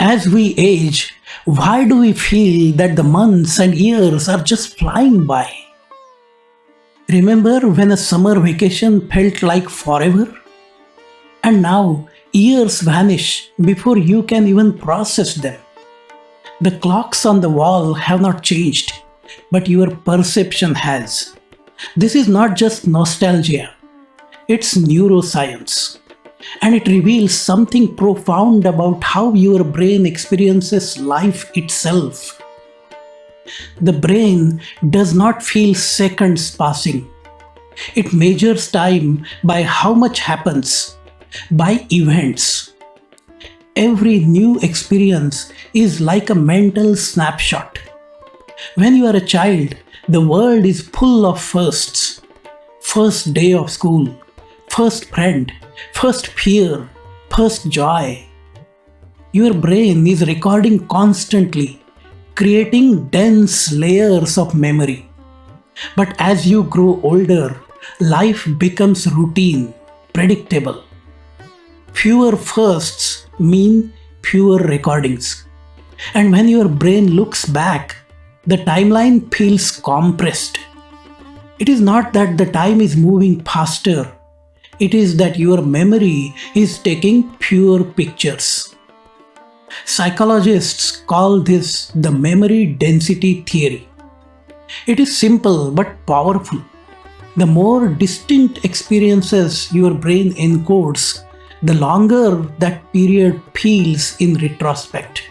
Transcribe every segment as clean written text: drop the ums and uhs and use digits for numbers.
As we age, why do we feel that the months and years are just flying by? Remember when a summer vacation felt like forever? And now years vanish before you can even process them. The clocks on the wall have not changed, but your perception has. This is not just nostalgia, it's neuroscience. And it reveals something profound about how your brain experiences life itself. The brain does not feel seconds passing. It measures time by how much happens, by events. Every new experience is like a mental snapshot. When you are a child, the world is full of firsts. First day of school, first friend, first fear, first joy. Your brain is recording constantly, creating dense layers of memory. But as you grow older, life becomes routine, predictable. Fewer firsts mean fewer recordings. And when your brain looks back, the timeline feels compressed. It is not that the time is moving faster. It is that your memory is taking fewer pictures. Psychologists call this the memory density theory. It is simple but powerful. The more distinct experiences your brain encodes, the longer that period feels in retrospect.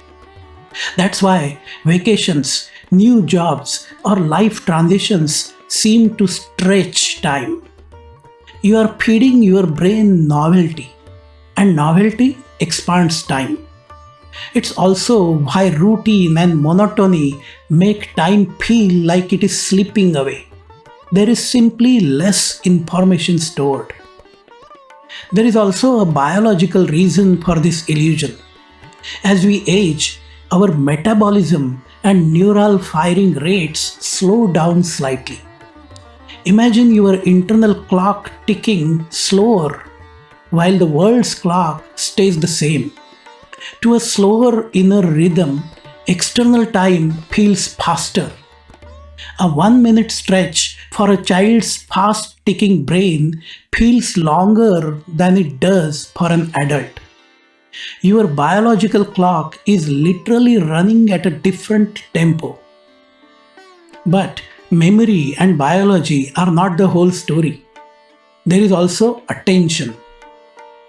That's why vacations, new jobs, or life transitions seem to stretch time. You are feeding your brain novelty, and novelty expands time. It's also why routine and monotony make time feel like it is slipping away. There is simply less information stored. There is also a biological reason for this illusion. As we age, our metabolism and neural firing rates slow down slightly. Imagine your internal clock ticking slower while the world's clock stays the same. To a slower inner rhythm, external time feels faster. A 1 minute stretch for a child's fast ticking brain feels longer than it does for an adult. Your biological clock is literally running at a different tempo. But memory and biology are not the whole story. There is also attention.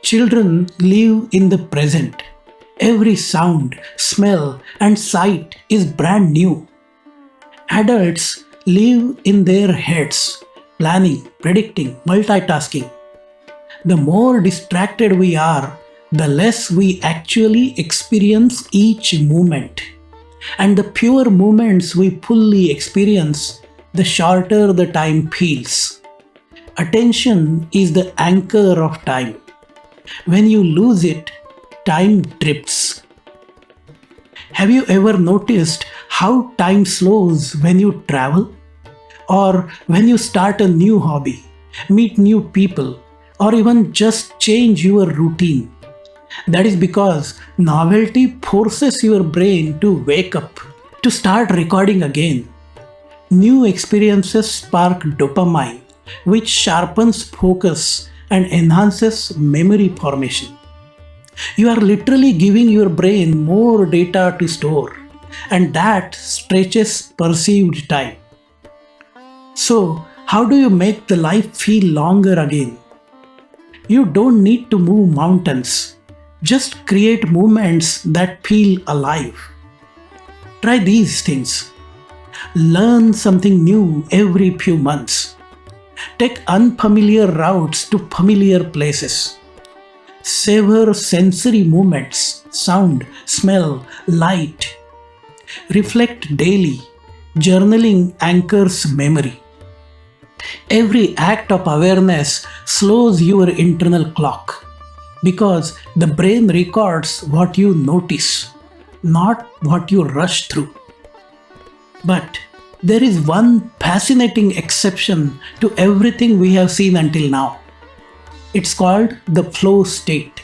Children live in the present. Every sound, smell, and sight is brand new. Adults live in their heads, planning, predicting, multitasking. The more distracted we are, the less we actually experience each moment. And the fewer moments we fully experience, the shorter the time feels. Attention is the anchor of time. When you lose it, time drifts. Have you ever noticed how time slows when you travel? Or when you start a new hobby, meet new people, or even just change your routine? That is because novelty forces your brain to wake up, to start recording again. New experiences spark dopamine, which sharpens focus and enhances memory formation. You are literally giving your brain more data to store, and that stretches perceived time. So, how do you make the life feel longer again? You don't need to move mountains. Just create moments that feel alive. Try these things. Learn something new every few months. Take unfamiliar routes to familiar places. Savor sensory moments, sound, smell, light. Reflect daily. Journaling anchors memory. Every act of awareness slows your internal clock because the brain records what you notice, not what you rush through. But there is one fascinating exception to everything we have seen until now. It's called the flow state.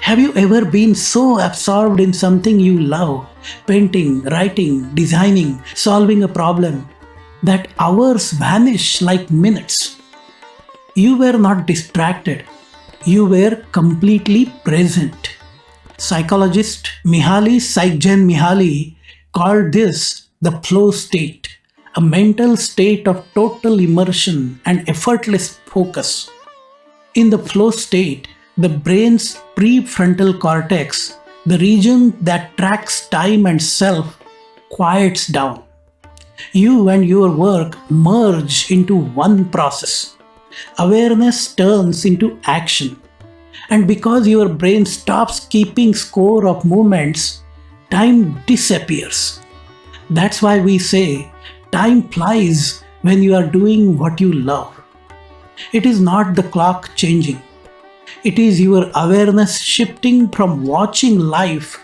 Have you ever been so absorbed in something you love, painting, writing, designing, solving a problem, that hours vanish like minutes? You were not distracted, you were completely present. Psychologist Csikszentmihalyi called this the flow state, a mental state of total immersion and effortless focus. In the flow state, the brain's prefrontal cortex, the region that tracks time and self, quiets down. You and your work merge into one process. Awareness turns into action. And because your brain stops keeping score of movements, time disappears. That's why we say time flies when you are doing what you love. It is not the clock changing. It is your awareness shifting from watching life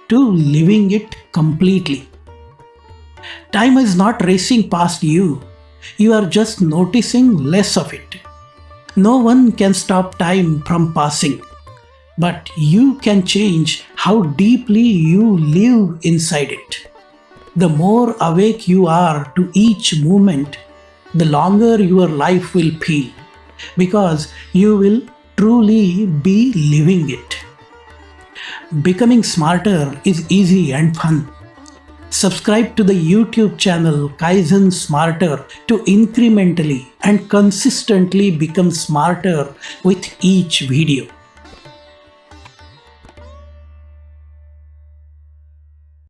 to living it completely. Time is not racing past you. You are just noticing less of it. No one can stop time from passing, but you can change how deeply you live inside it. The more awake you are to each moment, the longer your life will feel, because you will truly be living it. Becoming smarter is easy and fun. Subscribe to the YouTube channel Kaizen Smarter to incrementally and consistently become smarter with each video.